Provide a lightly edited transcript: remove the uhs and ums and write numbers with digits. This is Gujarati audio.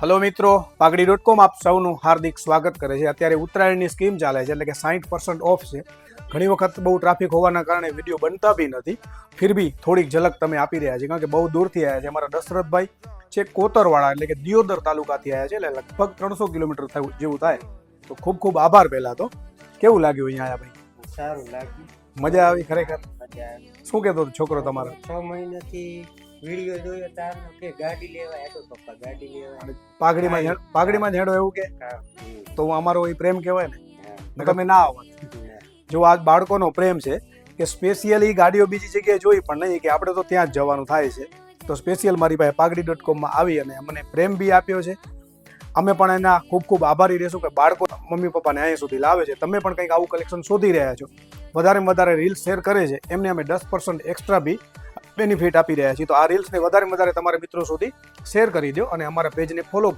હલો મિત્રો, પાઘડી.com આપ સૌનું હાર્દિક સ્વાગત કરે છે. અત્યારે ઉત્તરાયણની સ્કીમ ચાલે છે, એટલે કે 60% ઓફ છે. ઘણી વખત બહુ ટ્રાફિક હોવાના કારણે વિડીયો બનતા બી નથી, ફિર બી થોડીક ઝલક તમે આપી રહ્યા છે, કારણ કે બહુ દૂરથી આવ્યા છે. અમારા દશરથભાઈ છે કોતરવાળા, એટલે કે દિયોદર તાલુકાથી આવ્યા છે, એટલે લગભગ 300 કિલોમીટર જેવું થાય. તો ખૂબ ખૂબ આભાર. પહેલા તો કેવું લાગ્યું અહીંયા આવ્યા ભાઈ? સારું લાગ્યું, મજા આવી ખરેખર. મજા આવી. શું કહેતો હતો છોકરો તમારો? 6 મહિનાથી વિડીયો જોયો તારનો કે ગાડી લેવા આવ્યો પપ્પા, ગાડી લેવા. પાઘડીમાં ઝેડો એવું કે હા, તો અમારો એ પ્રેમ કહેવાય ને. હા. તમે ના આવો. જો આ બાળકોનો પ્રેમ છે કે સ્પેશિયલી ગાડીઓ બીજી જગ્યાએ જોઈ પણ નહીં, કે આપણે તો ત્યાં જ જવાનું થાય છે. તો સ્પેશિયલ મારી પાસે પાઘડી.comમાં આવી અને મને પ્રેમ બી આપ્યો છે. અમે પણ એના ખૂબ ખૂબ આભારી રહેશું કે બાળકો મમ્મી પપ્પાને અહીંયા સુધી લાવે છે. તમે પણ કંઈક આવું કલેક્શન શોધી રહ્યા છો, વધારેમાં વધારે રીલ્સ શેર કરે છે, એમને અમે 10% એક્સ્ટ્રા બી બેનિફિટ આપી રહ્યા છીએ. તો આ રીલ્સને વધારે તમારા મિત્રો સુધી શેર કરી દો અને અમારા પેજને ફોલો